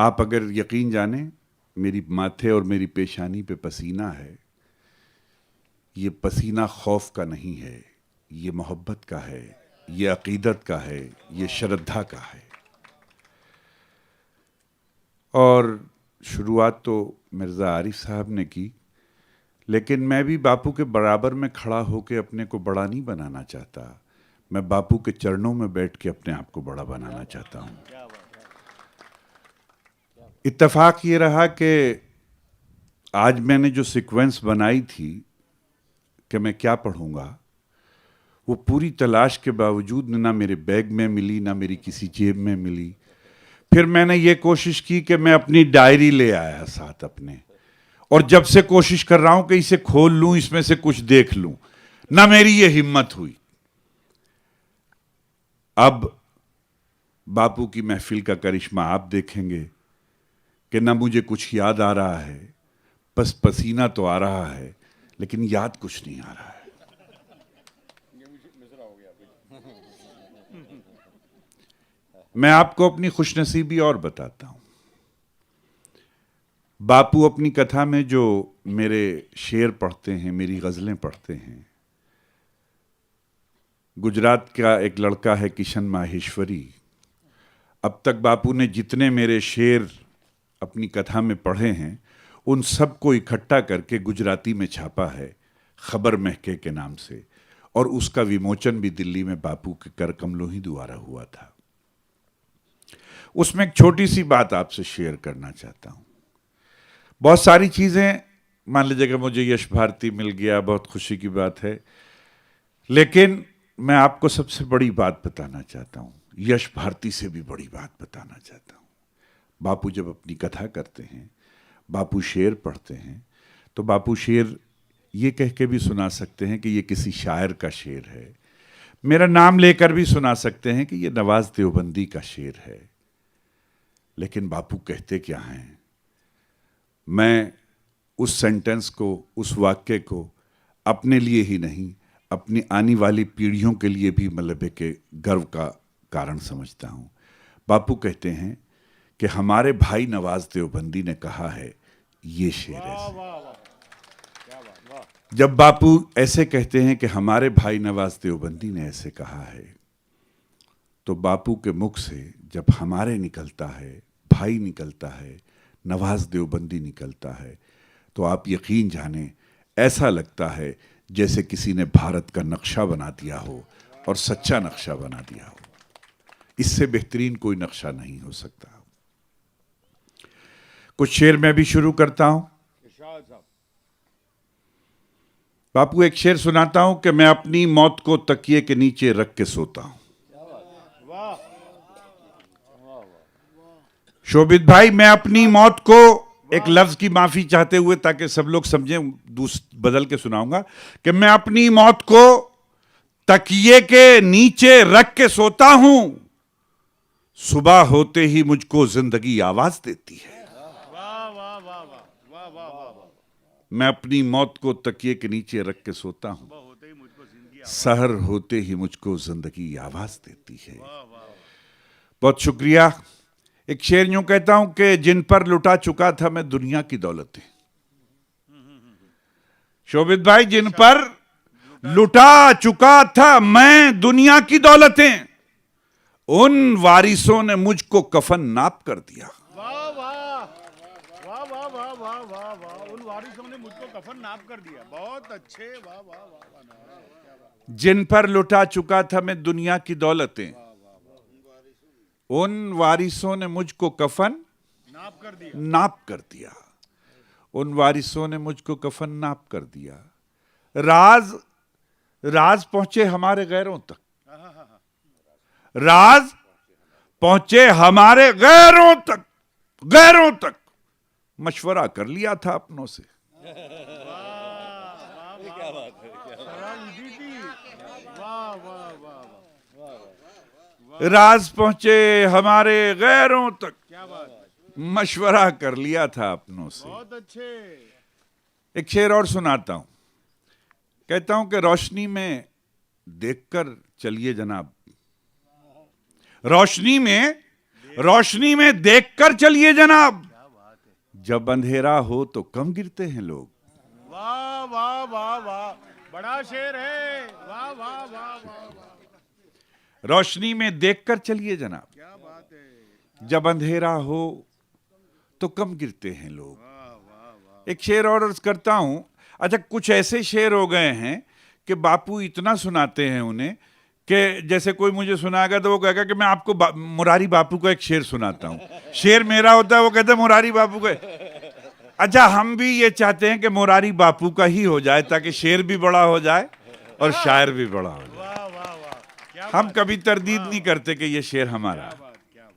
आप अगर यकीन जाने, मेरी माथे और मेरी पेशानी पे पसीना है। ये पसीना खौफ का नहीं है, ये मोहब्बत का है, ये अकीदत का है, ये श्रद्धा का है। और शुरुआत तो मिर्ज़ा आरिफ साहब ने की, लेकिन मैं भी बापू के बराबर में खड़ा होकर अपने को बड़ा नहीं बनाना चाहता। मैं बापू के चरणों में बैठ के अपने आप को बड़ा बनाना चाहता हूँ। इत्तेफाक ये रहा कि आज मैंने जो सीक्वेंस बनाई थी कि मैं क्या पढ़ूंगा, वो पूरी तलाश के बावजूद ना मेरे बैग में मिली, ना मेरी किसी जेब में मिली। फिर मैंने ये कोशिश की कि मैं अपनी डायरी ले आया साथ अपने, और जब से कोशिश कर रहा हूं कि इसे खोल लूं, इसमें से कुछ देख लूं, ना मेरी ये हिम्मत हुई। अब बापू की महफिल का करिश्मा आप देखेंगे कि ना मुझे कुछ याद आ रहा है, बस पसीना तो आ रहा है, लेकिन याद कुछ नहीं आ रहा है। मैं आपको अपनी खुशनसीबी और बताता हूं। बापू अपनी कथा में जो मेरे शेर पढ़ते हैं, मेरी गजलें पढ़ते हैं, गुजरात का एक लड़का है किशन माहेश्वरी। अब तक बापू ने जितने मेरे शेर अपनी कथा में पढ़े हैं, उन सबको इकट्ठा करके गुजराती में छापा है, खबर महके के नाम से, और उसका विमोचन भी दिल्ली में बापू के कर कमलों ही द्वारा हुआ था। उसमें एक छोटी सी बात आपसे शेयर करना चाहता हूं। बहुत सारी चीजें, मान लीजिए कि मुझे यश भारती मिल गया, बहुत खुशी की बात है, लेकिन मैं आपको सबसे बड़ी बात बताना चाहता हूं, यश भारती से भी बड़ी बात बताना चाहता हूं। बापू जब अपनी कथा करते हैं, बापू शेर पढ़ते हैं, तो बापू शेर ये कह के भी सुना सकते हैं कि ये किसी शायर का शेर है, मेरा नाम लेकर भी सुना सकते हैं कि ये नवाज देवबंदी का शेर है, लेकिन बापू कहते क्या हैं? मैं उस सेंटेंस को, उस वाक्य को अपने लिए ही नहीं, अपनी आने वाली पीढ़ियों के लिए भी मतलब के गर्व का कारण समझता हूं। बापू कहते हैं कि हमारे भाई नवाज देवबंदी ने कहा है, ये शेर है। जब बापू ऐसे कहते हैं कि हमारे भाई नवाज देवबंदी ने ऐसे कहा है, तो बापू के मुख से जब हमारे निकलता है, भाई निकलता है, नवाज देवबंदी निकलता है, तो आप यकीन जाने ऐसा लगता है जैसे किसी ने भारत का नक्शा बना दिया हो, और सच्चा नक्शा बना दिया हो। इससे बेहतरीन कोई नक्शा नहीं हो सकता। कुछ शेर मैं भी शुरू करता हूं। बापू एक शेर सुनाता हूं कि मैं अपनी मौत को तकिए के नीचे रख के सोता हूं। शोभित भाई, मैं अपनी मौत को, एक लफ्ज की माफी चाहते हुए ताकि सब लोग समझें, बदल के सुनाऊंगा कि मैं अपनी मौत को तकिए के नीचे रख के सोता हूं, सुबह होते ही मुझको जिंदगी आवाज देती है। मैं अपनी मौत को तकिए के नीचे रख के सोता हूं, सहर होते ही मुझको जिंदगी आवाज देती है। बहुत शुक्रिया। एक शेर यूं कहता हूं कि जिन पर लुटा चुका था मैं दुनिया की दौलतें। शोभित भाई, जिन पर लुटा चुका था मैं दुनिया की दौलतें, उन वारिसों ने मुझको कफन नाप कर दिया। वाह वाह वाह वाह वाह वाह वाह वाह, उन वारिसों ने मुझको कफन नाप कर दिया। बहुत अच्छे, वाह वाह वाह। जिन पर लुटा चुका था मैं दुनिया की दौलतें, उन वारिसों ने मुझको कफन नाप कर दिया। उन वारिसों ने मुझको कफन नाप कर दिया। राज राज पहुंचे हमारे गैरों तक, राज पहुंचे हमारे गैरों तक, गैरों तक मशवरा कर लिया था अपनों से। राज पहुंचे हमारे गैरों तक, मशवरा कर लिया था अपनों से। बहुत अच्छे। एक शेर और सुनाता हूं। कहता हूं कि रोशनी में देखकर चलिए जनाब, रोशनी में रोशनी में देखकर चलिए जनाब, जब अंधेरा हो तो कम गिरते हैं लोग। वाह वाह वाह वाह, बड़ा शेर है, वाह वाह वाह वाह वाह, रोशनी में देखकर चलिए जनाब, क्या बात है, जब अंधेरा हो तो कम गिरते हैं लोग। वाह वाह वाह, एक शेर और अर्ज करता हूं। अच्छा, कुछ ऐसे शेर हो गए हैं कि बापू इतना सुनाते हैं उन्हें कि जैसे कोई मुझे सुनाएगा तो वो कहेगा कि मैं आपको मुरारी बापू का एक शेर सुनाता हूं। शेर मेरा होता है, वो कहते हैं मुरारी बापू का। अच्छा, हम भी ये चाहते हैं कि मुरारी बापू का ही हो जाए ताकि शेर भी बड़ा हो जाए और शायर भी बड़ा हो जाए। वाह वाह वाह, क्या हम कभी तरदीद नहीं करते कि ये शेर हमारा है। बात, क्या बात,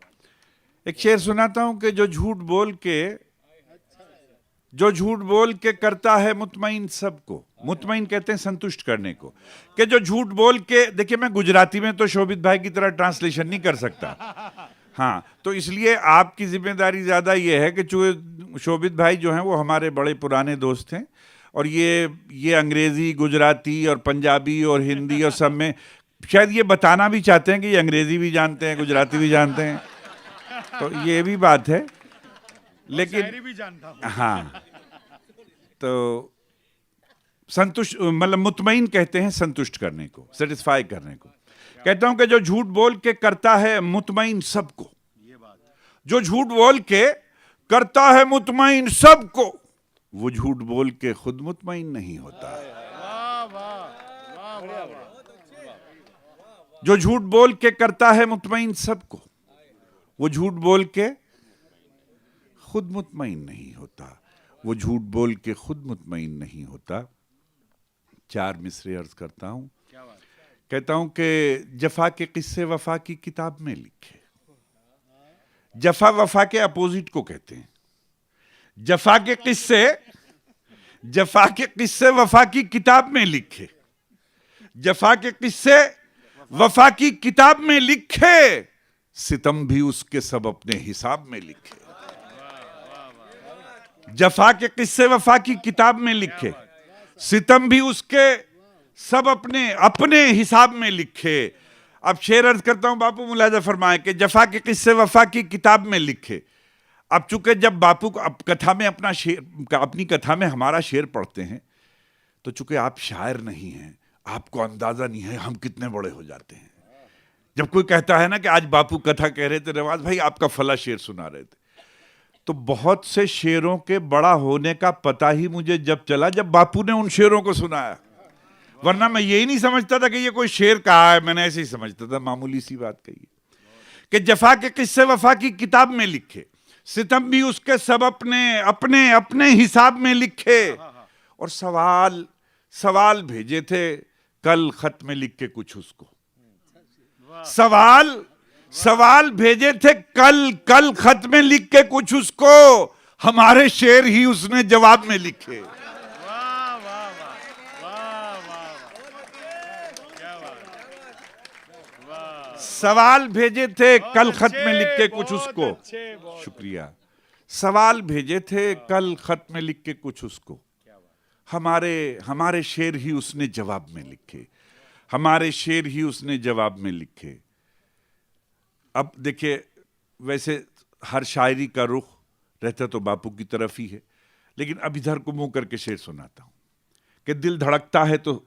एक शेर सुनाता हूं कि जो झूठ बोल के करता है मुतमईन सबको, मुतमईन कहते हैं संतुष्ट करने को, कि जो झूठ बोल के, देखिए मैं गुजराती में तो शोभित भाई की तरह ट्रांसलेशन नहीं कर सकता, हाँ, तो इसलिए आपकी जिम्मेदारी ज्यादा ये है कि चूंकि शोभित भाई जो हैं वो हमारे बड़े पुराने दोस्त हैं और ये अंग्रेजी, गुजराती और पंजाबी और हिंदी और सब में शायद ये बताना भी चाहते हैं कि ये अंग्रेजी भी जानते हैं, गुजराती भी जानते हैं, तो ये भी बात है। लेकिन शायरी भी जानता हूँ। हाँ, तो संतुष्ट मतलब मुतमईन कहते हैं संतुष्ट करने को, सेटिस्फाई करने को। कहता हूं कि जो झूठ बोल के करता है मुतमईन सबको, ये बात, जो झूठ बोल के करता है मुतमईन सबको, वो झूठ बोल के खुद मुतमईन नहीं होता। वाह वाह वाह वाह वाह, जो झूठ बोल के करता है मुतमईन सबको, वो झूठ बोल के खुद मुतमईन नहीं होता, वो झूठ बोल के खुद मुतमईन नहीं होता। 4 मिसरे अर्ज करता हूं। क्या बात, कहता हूं कि जफा के किस्से वफा की किताब में लिखे। जफा वफा के अपोजिट को कहते हैं। जफा के किस्से वफा की किताब में लिखे, जफा के किस्से वफा की किताब में लिखे, सितम भी उसके सब अपने हिसाब में लिखे। जफा के किस्से वफा की किताब में लिखे, सितम भी उसके सब अपने हिसाब में लिखे। अब शेर अर्ज करता हूं, बापू मुलाजा फरमाए कि जफा के किस्से वफा की किताब में लिखे। अब चूंकि जब बापू को कथा में अपनी कथा में हमारा शेर पढ़ते हैं, तो चूंकि आप शायर नहीं हैं, आपको अंदाजा नहीं है हम कितने बड़े हो जाते हैं। जब कोई कहता है ना कि आज बापू कथा कह रहे थे, नवाज भाई आपका फला शेर सुना रहे थे, तो बहुत से शेरों के बड़ा होने का पता ही मुझे जब चला जब बापू ने उन शेरों को सुनाया, वरना मैं यही नहीं समझता था कि ये कोई शेर कहा है, मैंने ऐसे ही समझता था, मामूली सी बात कही कि जफा के किस्से वफा की किताब में लिखे, सितम भी उसके सब अपने हिसाब में लिखे। और सवाल भेजे थे कल खत में लिख के कुछ उसको, सवाल भेजे थे कल खत में लिख के कुछ उसको, हमारे शेर ही उसने जवाब में लिखे। वाह वाह वाह वाह वाह, क्या बात, वाह, सवाल भेजे थे कल खत में लिख के कुछ बहुत उसको, अच्छे, बहुत शुक्रिया। सवाल भेजे थे कल खत में लिख के कुछ उसको, हमारे शेर ही उसने जवाब में लिखे, हमारे शेर ही उसने जवाब में लिखे। अब देखिए, वैसे हर शायरी का रुख रहता तो बापू की तरफ ही है, लेकिन अब इधर को मुंह करके शेर सुनाता हूं कि दिल धड़कता है तो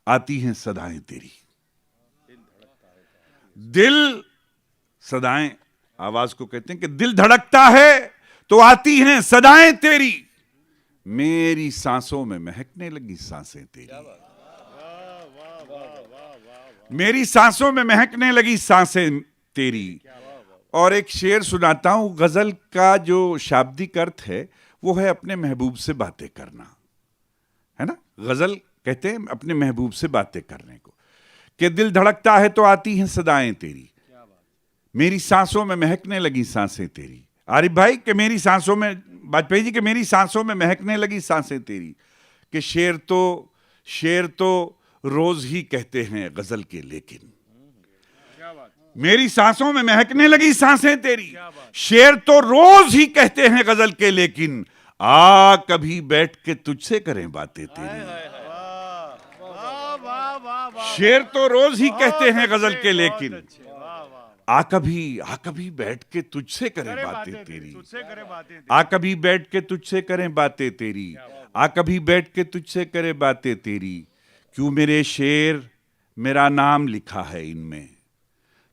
आती हैं सदाएं तेरी। दिल सदाएं आवाज को कहते हैं कि दिल धड़कता है तो आती हैं सदाएं तेरी, मेरी सांसों में महकने लगी सांसें तेरी, मेरी सांसों में महकने लगी सांसें तेरी। और एक शेर सुनाता हूं, गजल का जो शाब्दिक अर्थ है वो है अपने महबूब से बातें करना, है ना। गजल कहते हैं अपने महबूब से बातें करने को, कि दिल धड़कता है तो आती हैं सदाएं तेरी, मेरी सांसों में महकने लगी सांसें तेरी। आरिफ भाई कि मेरी सांसों में, वाजपेयी जी के मेरी सांसों में महकने लगी सांसें तेरी, कि शेर तो रोज ही कहते हैं गजल के, लेकिन मेरी सांसों में महकने लगी सांसें तेरी, शेर तो रोज ही कहते हैं गजल के, लेकिन आ कभी बैठ के तुझसे करें बातें तेरी। वाह वाह वाह वाह, शेर तो रोज ही कहते हैं गजल के, लेकिन आ कभी बैठ के तुझसे करें करे बातें तेरी, तुझसे करे बातें तेरी। आ कभी बैठ के तुझसे करें बातें तेरी, आ कभी बैठ के तुझसे करे बातें तेरी। क्यों मेरे शेर मेरा नाम लिखा है इनमें,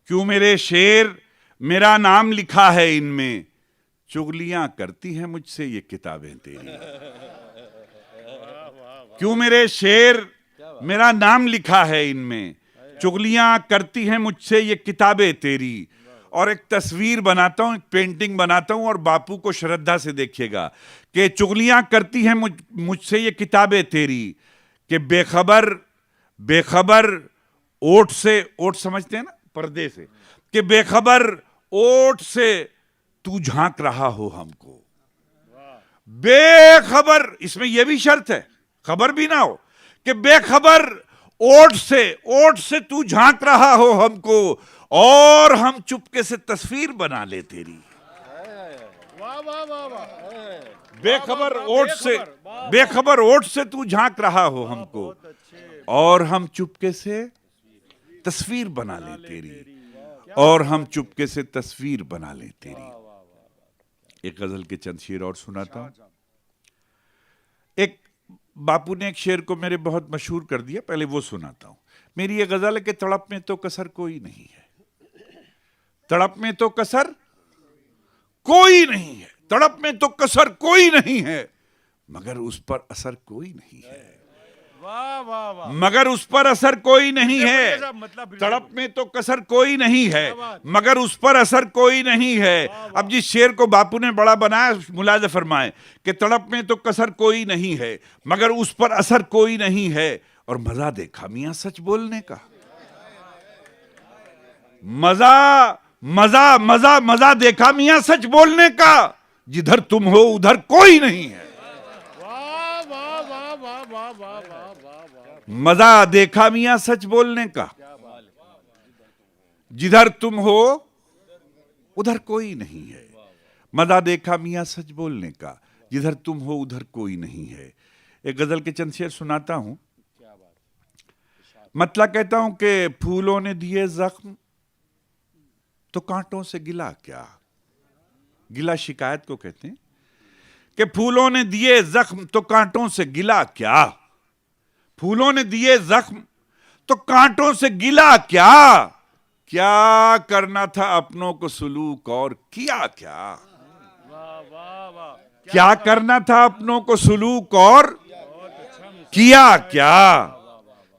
क्यों मेरे शेर मेरा नाम लिखा है इनमें। चुगलियां करती हैं मुझसे ये किताबें तेरी। क्यों मेरे शेर मेरा नाम लिखा है इनमें, चुगलियां करती हैं मुझसे ये किताबें तेरी। और एक तस्वीर बनाता हूं, एक पेंटिंग बनाता हूं, और बापू को श्रद्धा से देखिएगा कि चुगलियां करती हैं मुझसे ये किताबें तेरी, कि बेखबर बेखबर ओठ से, ओठ समझते हैं ना, पर्दे से, कि बेखबर ओठ से तू झांक रहा हो हमको। बेखबर, इसमें यह भी शर्त है, खबर भी ना हो, कि बेखबर ओठ से तू झांक रहा हो हमको, और हम चुपके से तस्वीर बना ले तेरी। वाह वाह वाह वाह। बेखबर ओठ से तू झांक रहा हो हमको, और हम चुपके से तस्वीर बना ले तेरी, और हम चुपके से तस्वीर बना ले तेरी। एक गजल के चंद शेर और सुनाता हूं। एक बापू ने एक शेर को मेरे बहुत मशहूर कर दिया, पहले वो सुनाता हूं। मेरी ये गजल है कि तड़प में तो कसर कोई नहीं है, तड़प में तो कसर कोई नहीं है, तड़प में तो कसर कोई नहीं है, मगर उस पर असर कोई नहीं है। वाह वाह वाह। मगर उस पर असर कोई नहीं है, मतलब तड़प में तो कसर कोई नहीं है, मगर उस पर असर कोई नहीं है। अब जिस शेर को बापू ने बड़ा बनाया, मुलाजा फरमाए कि तड़प में तो कसर कोई नहीं है, मगर उस पर असर कोई नहीं है। और मजा देखा मियां सच बोलने का, मजा मजा मजा मजा देखा मियां सच बोलने का, जिधर तुम हो उधर कोई नहीं है। वाह वाह वाह वाह वाह वाह वाह। मजा देखा मियां सच बोलने का, जिधर तुम हो उधर कोई नहीं है। मजा देखा मियां सच बोलने का, जिधर तुम हो उधर कोई नहीं है। एक गजल के चंद शेर सुनाता हूं। मतलब कहता हूं कि फूलों ने दिए जख्म तो कांटों से गिला क्या। गिला शिकायत को कहते हैं कि फूलों ने दिए जख्म तो कांटों से गिला क्या, फूलों ने दिए जख्म तो कांटों से गिला क्या, क्या करना था अपनों को सुलूक और किया क्या। वाह वाह वाह। क्या करना था अपनों को सुलूक और किया क्या,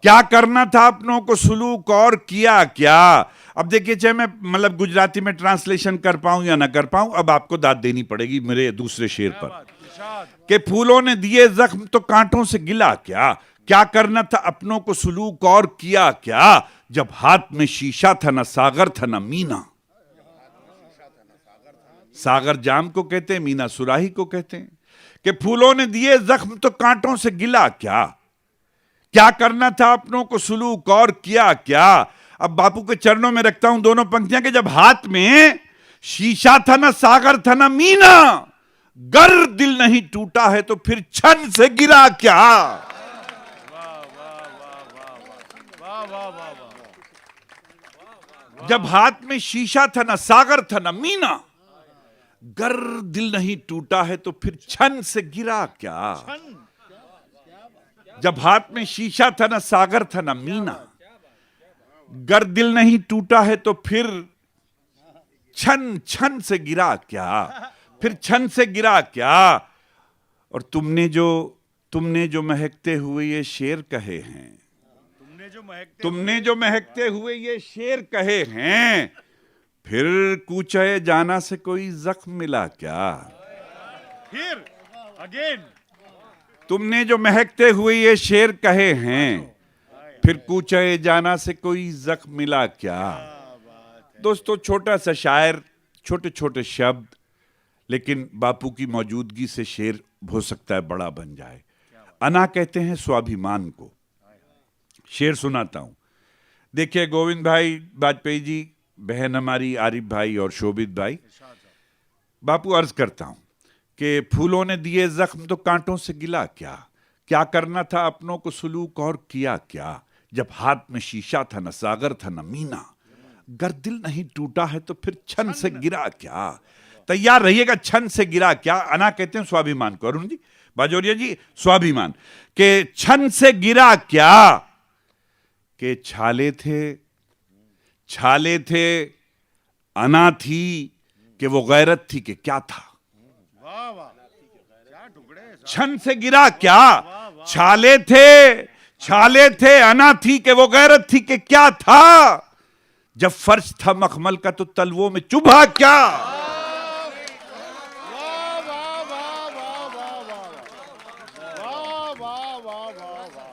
क्या करना था अपनों को सुलूक और किया क्या। अब देखिए, चाहे मैं मतलब गुजराती में ट्रांसलेशन कर पाऊं या ना कर पाऊं, अब आपको दाद देनी पड़ेगी मेरे दूसरे शेर पर, कि फूलों ने दिए जख्म तो कांटों से गिला क्या, क्या करना था अपनों को सुलूक और किया क्या। जब हाथ में शीशा था ना सागर था ना मीना, सागर जाम को कहते हैं, मीना सुराही को कहते हैं, कि फूलों ने दिए जख्म तो कांटों से गिला क्या, क्या करना था अपनों को सुलूक और किया क्या। अब बापू के चरणों में रखता हूं दोनों पंक्तियां कि जब हाथ में शीशा था ना सागर था ना मीना, गर दिल नहीं टूटा है तो फिर छन से गिरा क्या। जब हाथ में शीशा था ना सागर था ना मीना, गर दिल नहीं टूटा है तो फिर छन से गिरा क्या। जब हाथ में शीशा था ना सागर था ना मीना, गर दिल नहीं टूटा है तो फिर छन छन से गिरा क्या, फिर छन से गिरा क्या। और तुमने जो महकते हुए ये शेर कहे हैं, तुमने जो महकते हुए ये शेर कहे हैं, फिर कूचे जाना से कोई जख्म मिला क्या। फिर अगेन तुमने जो महकते हुए ये शेर कहे हैं, फिर कूचे जाना से कोई जख्म मिला क्या। दोस्तों, छोटा सा शायर, छोटे छोटे शब्द, लेकिन बापू की मौजूदगी से शेर हो सकता है बड़ा बन जाए। अना कहते हैं स्वाभिमान को। शेर सुनाता हूं। देखिए, गोविंद भाई वाजपेयी जी, बहन हमारी आरिफ भाई और शोभित भाई, बापू अर्ज करता हूं कि फूलों ने दिए जख्म तो कांटों से गिला क्या, क्या करना था अपनों को सुलूक और किया क्या। जब हाथ में शीशा था न सागर था न मीना, गर दिल नहीं टूटा है तो फिर छन से गिरा क्या। तैयार रहिएगा, छन से गिरा क्या। अना कहते हैं स्वाभिमान को, अरुण जी, बाजोरिया जी, स्वाभिमान के छन से गिरा क्या, के छाले थे अना थी, कि वो गैरत थी कि क्या था। वाह वाह, क्या टुकड़े हैं साहब। छन से गिरा क्या, छाले थे अना थी, कि वो गैरत थी कि क्या था। जब फर्श था मखमल का तो तलवों में चुभा क्या। वाह वाह वाह वाह वाह वाह वाह वाह वाह वाह,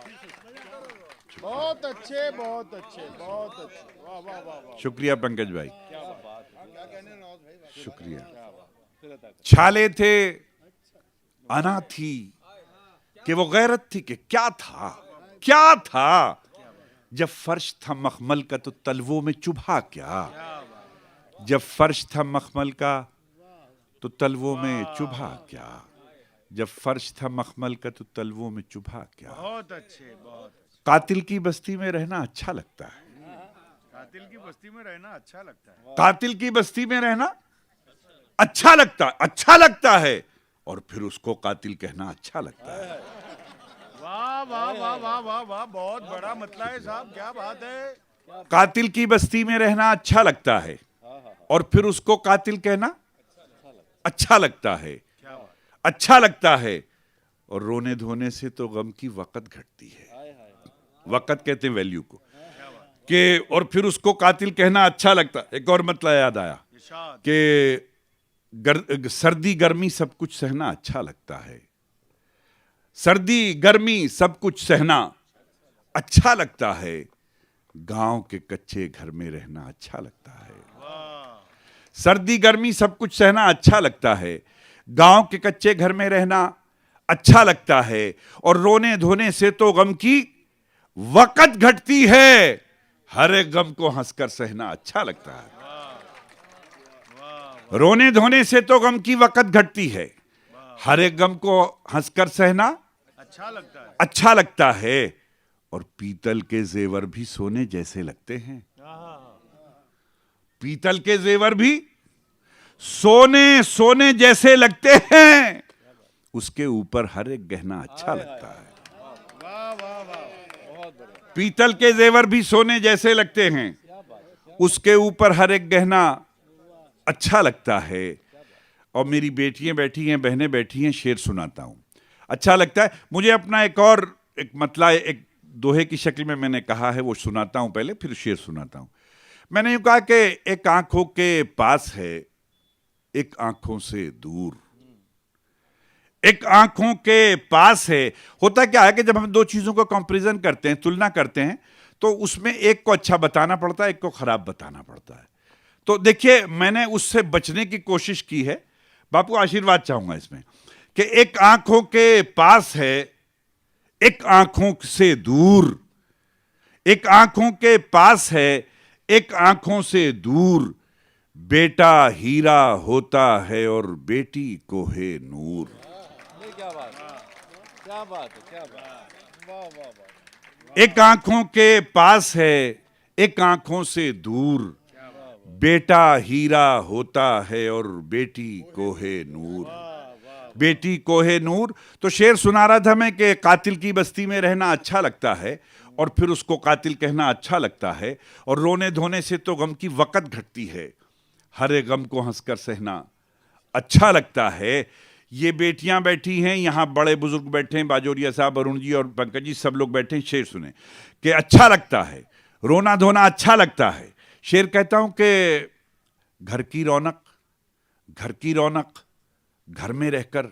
बहुत अच्छे बहुत अच्छे बहुत अच्छे, वाह वाह वाह वाह। शुक्रिया पंकज भाई, क्या कहने नवाज भाई, शुक्रिया। फिर अदा कर। छाले थे अना थी, कि वो गैरत थी कि क्या था। जब फर्श था मखमल का तो तलवों में चुभा क्या। जब फर्श था मखमल का तो तलवों में चुभा क्या। जब फर्श था मखमल का तो तलवों में चुभा क्या। बहुत अच्छे बहुत अच्छे। कातिल की बस्ती में रहना अच्छा लगता है। कातिल की बस्ती में रहना अच्छा लगता है। कातिल की बस्ती में रहना अच्छा लगता है और फिर उसको कातिल कहना अच्छा लगता है। वाह वाह वाह वाह वाह वाह, बहुत बड़ा मतला है साहब, क्या बात है। कातिल की बस्ती में रहना अच्छा लगता है और फिर उसको कातिल कहना अच्छा लगता है। अच्छा लगता है और रोने धोने से तो गम की वक़्त घटती है। वक़्त कहते हैं वैल्यू को, कि और फिर उसको कातिल कहना अच्छा लगता है। एक और मतलब याद आया इरशाद। कि सर्दी गर्मी सब कुछ सहना अच्छा लगता है। सर्दी गर्मी सब कुछ सहना अच्छा लगता है। गांव के कच्चे घर में रहना अच्छा लगता है। सर्दी गर्मी सब कुछ सहना अच्छा लगता है। गांव के कच्चे घर में रहना अच्छा लगता है और रोने धोने से तो गम की वक़्त घटती है। हर एक गम को हंसकर सहना अच्छा लगता है। रोने धोने से तो गम की वक़्त घटती है। हर एक गम को हंसकर सहना अच्छा लगता है और पीतल के जेवर भी सोने जैसे लगते हैं। पीतल के जेवर भी सोने जैसे लगते हैं। उसके ऊपर हर एक गहना अच्छा लगता है। वाह वाह वाह, बहुत बढ़िया। पीतल के जेवर भी सोने जैसे लगते हैं। उसके ऊपर हर एक गहना अच्छा लगता है। और मेरी बेटियां बैठी हैं, बहनें बैठी हैं, शेर सुनाता हूं। अच्छा लगता है मुझे। अपना एक मतलब एक दोहे की शक्ल में मैंने कहा है, वो सुनाता हूं पहले, फिर शेर सुनाता हूं। मैंने यूं कहा कि एक आंखों के पास है, एक आंखों से दूर। एक आंखों के पास है। होता क्या है कि जब हम दो चीजों को कंपैरिजन करते हैं, तुलना करते हैं, तो उसमें एक को अच्छा बताना पड़ता है, एक को खराब बताना पड़ता है। तो देखिए, मैंने उससे बचने की कोशिश की है। बापू आशीर्वाद चाहूंगा इसमें कि एक आंखों के पास है, एक आंखों से दूर। एक आंखों के पास है, एक आंखों से दूर। बेटा हीरा होता है और बेटी कोहे नूर। क्या बात है, क्या बात है, क्या बात है। वाह वाह वाह। एक आंखों के पास है, एक आंखों से दूर। बेटा हीरा होता है और बेटी कोहे नूर। बेटी कोहे नूर। तो शेर सुना रहा था मैं कि कातिल की बस्ती में रहना अच्छा लगता है और फिर उसको कातिल कहना अच्छा लगता है और रोने धोने से तो गम की वक़्त घटती है। हर एक गम को हंसकर सहना अच्छा लगता है। ये बेटियां बैठी हैं, यहां बड़े बुजुर्ग बैठे हैं, बाजोरिया साहब, अरुण जी और पंकज जी, सब लोग बैठे हैं। शेर सुने कि अच्छा लगता है, रोना धोना अच्छा लगता है। शेर कहता हूं कि घर की रौनक घर में रहकर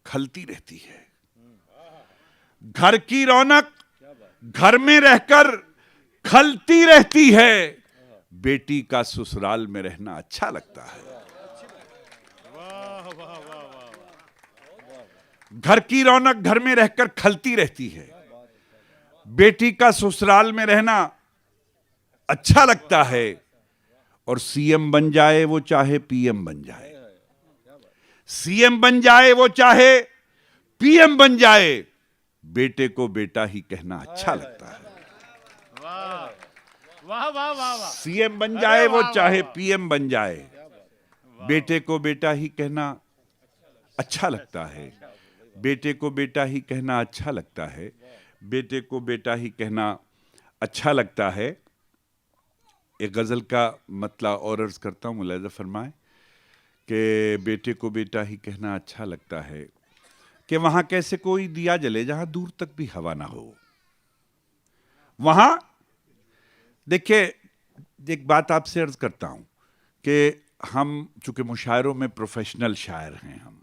खलती रहती है। घर की रौनक घर में रहकर खलती रहती है। बेटी का ससुराल में रहना अच्छा लगता है। घर की रौनक घर में रहकर खलती रहती है। बेटी का ससुराल में रहना अच्छा लगता है और सीएम बन जाए वो चाहे पीएम बन जाए। सीएम बन जाए वो चाहे पीएम बन जाए, बेटे को बेटा ही कहना अच्छा लगता है। वाह वाह वाह वाह सीएम बन अरे जाए वो, वाह, चाहे वाह, पीएम बन जाए, बेटे को बेटा ही कहना अच्छा लगता है, बेटे को बेटा ही कहना अच्छा लगता है, बेटे को बेटा ही कहना अच्छा लगता है। एक गजल का मतलब और अर्ज करता हूं, मुलाहिजा फरमाए कि बेटे को बेटा ही कहना अच्छा लगता है कि वहां कैसे कोई दिया जले जहां दूर तक भी हवा ना हो। वहां देखिए, एक बात आपसे अर्ज करता हूं कि हम चूंकि मुशायरों में प्रोफेशनल शायर हैं हम,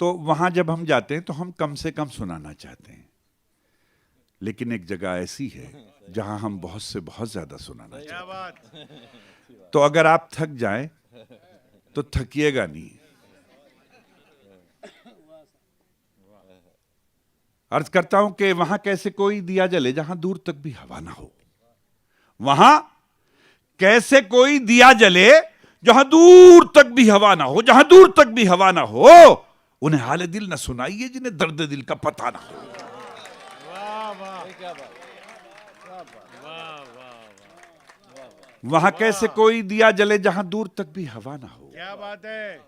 तो वहां जब हम जाते हैं तो हम कम से कम सुनाना चाहते हैं, लेकिन एक जगह ऐसी है जहां हम बहुत से बहुत ज्यादा सुनाना चाहते क्या बात हैं। तो अगर आप थक जाएं तो थकिएगा नहीं। अर्ज करता हूं कि वहां कैसे कोई दिया जले जहां दूर तक भी हवा ना हो। वहां कैसे कोई दिया जले जहां दूर तक भी हवा ना हो, जहां दूर तक भी हवा ना हो। उन्हें हाल दिल न सुनाइए जिन्हें दर्द दिल का पता ना हो। वाह वाह क्या बात वाह वाह वहां कैसे कोई दिया जले जहां दूर तक भी हवा ना हो। क्या बात है।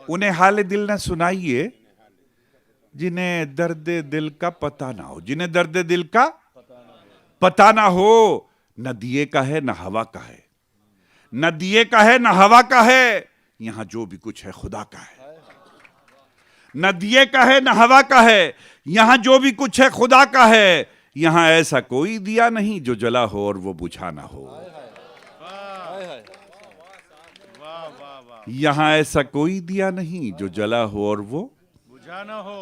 उन्हें हाल दिल न सुनाइए जिन्हें दर्द दिल का पता ना हो, जिन्हें दर्द दिल का पता ना हो। न दिए का है न हवा का है, न दिए का है न हवा का है, यहां जो भी कुछ है खुदा का है। न दिए का है न हवा का है, यहां जो भी कुछ है खुदा का है। यहां ऐसा कोई दिया नहीं जो जला हो और वो बुझा ना हो। हाय हाय वाह वाह वाह यहां ऐसा कोई दिया नहीं जो जला हो और वो बुझा ना हो।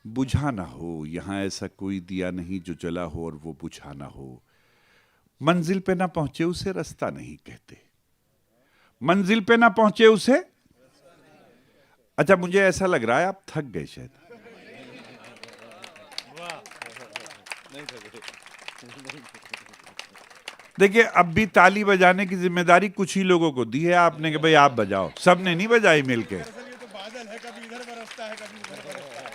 बुझा ना हो। यहां ऐसा कोई दिया नहीं जो जला हो और वो बुझा ना हो। मंजिल पे ना पहुंचे उसे रास्ता नहीं कहते, मंजिल पे ना पहुंचे उसे। अच्छा, मुझे ऐसा लग रहा है आप थक गए शायद। देखिए, अब भी ताली बजाने की जिम्मेदारी कुछ ही लोगों को दी है आपने कि भाई आप बजाओ, सबने नहीं बजाई मिलके। ये तो बादल है, कभी इधर बरसता है कभी उधर बरसता है।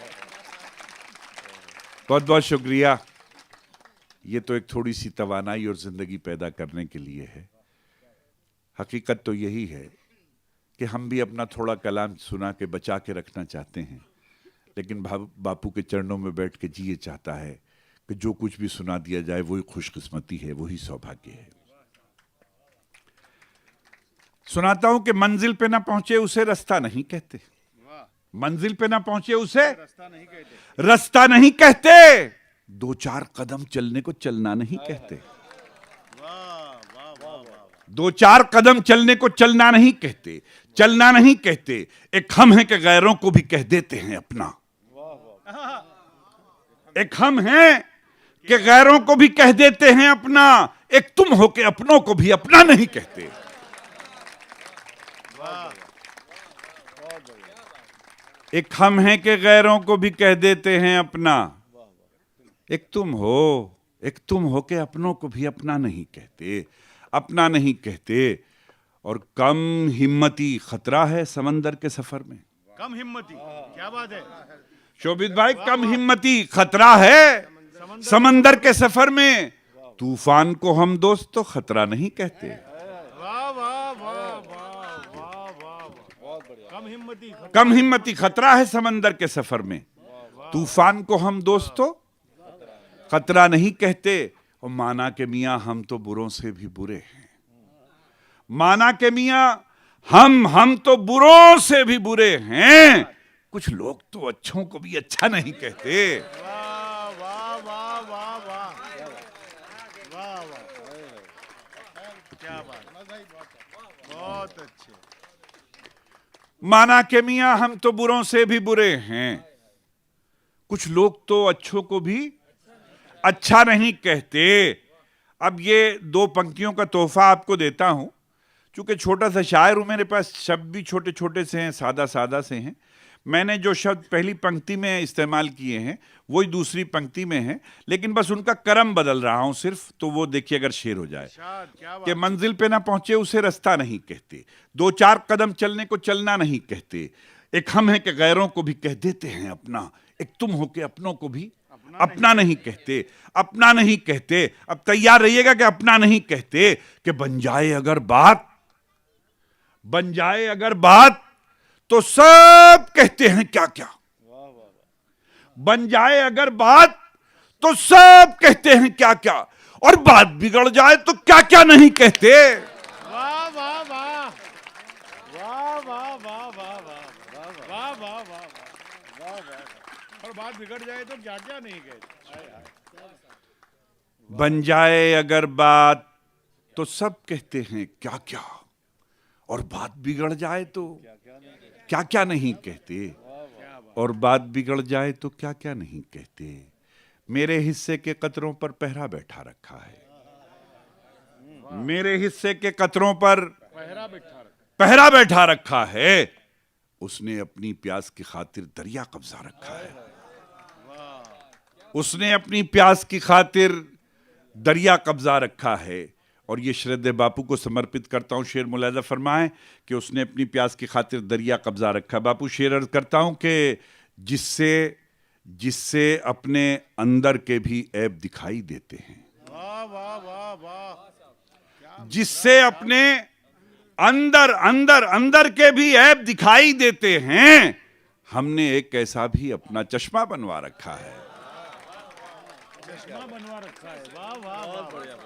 बहुत बहुत शुक्रिया। ये तो एक थोड़ी सी तवानाई और जिंदगी पैदा करने के लिए है। हकीकत तो यही है कि हम भी अपना थोड़ा कलाम सुना के बचा के रखना चाहते हैं, लेकिन बापू के चरणों में बैठ के जी ये चाहता है कि जो कुछ भी सुना दिया जाए वही खुशकिस्मती है, वही सौभाग्य है। सुनाता हूं कि मंजिल पे ना पहुंचे उसे रास्ता नहीं कहते, वाह, मंजिल पे ना पहुंचे उसे रास्ता नहीं कहते। रास्ता नहीं कहते। दो चार कदम चलने को चलना नहीं कहते, वाह वाह वाह वाह दो चार कदम चलने को चलना नहीं कहते, चलना नहीं कहते। एक हम हैं कि गैरों को भी कह देते हैं अपना, एक हम हैं कि गैरों को भी कह देते हैं अपना। एक तुम हो के अपनों को भी अपना नहीं कहते। एक हम हैं कि गैरों को भी कह देते हैं अपना। एक तुम हो के अपनों को भी अपना नहीं कहते, अपना नहीं कहते। और कम हिम्मती खतरा है समंदर के सफर में। कम हिम्मती, क्या बात है। शोभित भाई, कम हिम्मती खतरा है समंदर के सफर में। तूफान को हम दोस्त तो खतरा नहीं कहते। वाह वाह वाह वाह वाह वाह बहुत बढ़िया कम हिम्मती। कम हिम्मती खतरा है समंदर के सफर में। तूफान को हम दोस्त तो खतरा नहीं कहते। और माना के मियां हम तो बुरों से भी बुरे हैं, माना के मियां हम तो बुरों से भी बुरे हैं। कुछ लोग तो अच्छों को भी अच्छा नहीं कहते। वाह वाह वाह वाह वाह वाह वाह, क्या बात, बहुत अच्छे। माना के मियां हम तो बुरों से भी बुरे हैं। कुछ लोग तो अच्छों को भी अच्छा नहीं कहते। अब ये दो पंक्तियों का तोहफा आपको देता हूं। चूंकि छोटा सा शायर हूं, मेरे पास शब्द भी छोटे छोटे से हैं, सादा सादा से हैं। मैंने जो शब्द पहली पंक्ति में इस्तेमाल किए हैं वही दूसरी पंक्ति में हैं, लेकिन बस उनका क्रम बदल रहा हूं सिर्फ। तो वो देखिए अगर शेर हो जाए क्या बात। कि मंजिल पे ना पहुंचे उसे रास्ता नहीं कहते, दो चार कदम चलने को चलना नहीं कहते। एक हम हैं कि गैरों को भी कह देते हैं अपना। एक तुम हो के अपनों को भी अपना नहीं कहते, अपना नहीं कहते। अब तैयार रहिएगा कि अपना नहीं कहते कि बन जाए अगर बात, बन जाए अगर बात तो सब कहते हैं क्या क्या। बन जाए अगर बात तो सब कहते हैं क्या क्या, और बात बिगड़ जाए तो क्या क्या नहीं कहते। वाह वाह वाह वाह वाह वाह वाह वाह वाह वाह वाह वाह वाह। और बात बिगड़ जाए तो क्या क्या नहीं कहते। हाय हाय। बन जाए अगर बात तो सब कहते हैं क्या क्या, और बात बिगड़ जाए तो क्या क्या नहीं कहते, और बात बिगड़ जाए तो क्या क्या नहीं कहते। मेरे हिस्से के कतरों पर पहरा बैठा रखा है, मेरे हिस्से के कतरों पर पहरा बैठा रखा है। उसने अपनी प्यास की खातिर दरिया कब्जा रखा है, उसने अपनी प्यास की खातिर दरिया कब्जा रखा है। और ये श्रद्धेय बापू को समर्पित करता हूं। शेर मुलाहिजा फरमाएं कि उसने अपनी प्यास की खातिर दरिया कब्जा रखा। बापू शेर अर्ज करता हूं कि जिससे जिससे अपने अंदर के भी ऐब दिखाई देते हैं, वाह वाह वाह वाह। जिससे अपने अंदर अंदर अंदर के भी ऐब दिखाई देते हैं, हमने एक ऐसा भी अपना चश्मा बनवा रखा है। चश्मा बनवा रखा है। वाह वाह वाह वाह।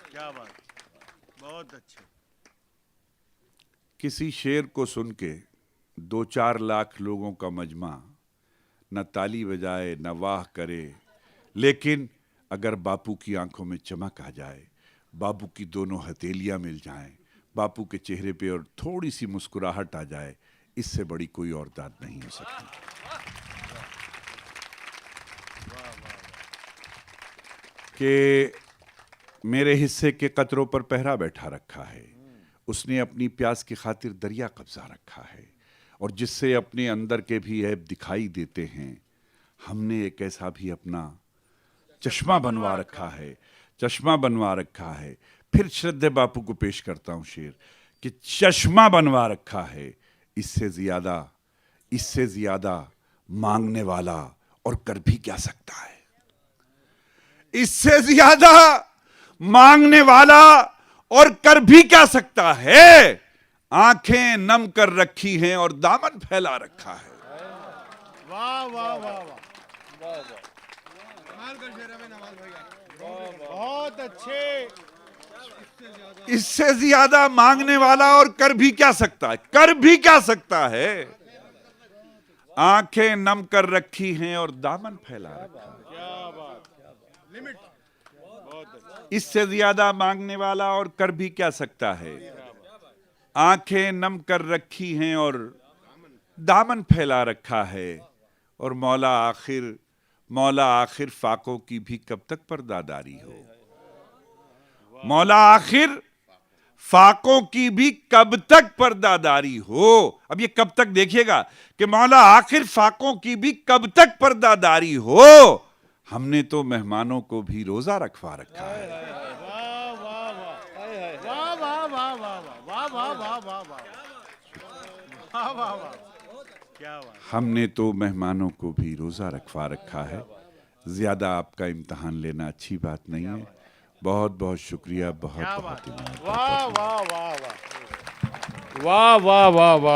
क्या बात, बहुत अच्छे। किसी शेर को सुन के 2-4 लाख लोगों का मजमा न ताली बजाए न वाह करे, लेकिन अगर बापू की आंखों में चमक आ जाए, बापू की दोनों हथेलियां मिल जाएं, बापू के चेहरे पे और थोड़ी सी मुस्कुराहट आ जाए, इससे बड़ी कोई और दाद नहीं हो सकती। कि मेरे हिस्से के कतरों पर पहरा बैठा रखा है, उसने अपनी प्यास की खातिर दरिया कब्जा रखा है, और जिससे अपने अंदर के भी ऐब दिखाई देते हैं, हमने एक ऐसा भी अपना चश्मा बनवा रखा है, चश्मा बनवा रखा है। फिर श्रद्धेय बापू को पेश करता हूं शेर कि चश्मा बनवा रखा है, इससे ज्यादा मांगने वाला और कर भी क्या सकता है। इससे ज्यादा मांगने वाला और कर भी क्या सकता है। आंखें नम कर रखी हैं और दामन फैला रखा है। वाह वाह वाह वाह। बहुत अच्छे। इससे ज्यादा मांगने वाला और कर भी क्या सकता है, कर भी क्या सकता है। आंखें नम कर रखी हैं और दामन फैला रखा है। क्या बात, लिमिट। बहुत अच्छे। इससे ज्यादा मांगने वाला और कर भी क्या सकता है। आंखें नम कर रखी हैं और दामन फैला रखा है। और मौला आखिर फाकों की भी कब तक पर्दादारी हो। मौला आखिर फाकों की भी कब तक पर्दादारी हो। अब ये कब तक देखिएगा कि मौला आखिर फाकों की भी कब तक पर्दादारी हो। हमने तो मेहमानों को भी रोजा रखवा रखा है। वाह वाह वाह वाह वाह वाह वाह वाह वाह वाह वाह वाह वाह वाह। क्या बात। हमने तो मेहमानों को भी रोजा रखवा रखा है। ज्यादा आपका इम्तिहान लेना अच्छी बात नहीं है। बहुत बहुत शुक्रिया। बहुत बहुत वाह वाह वाह वाह वाह वाह वाह वाह वाह।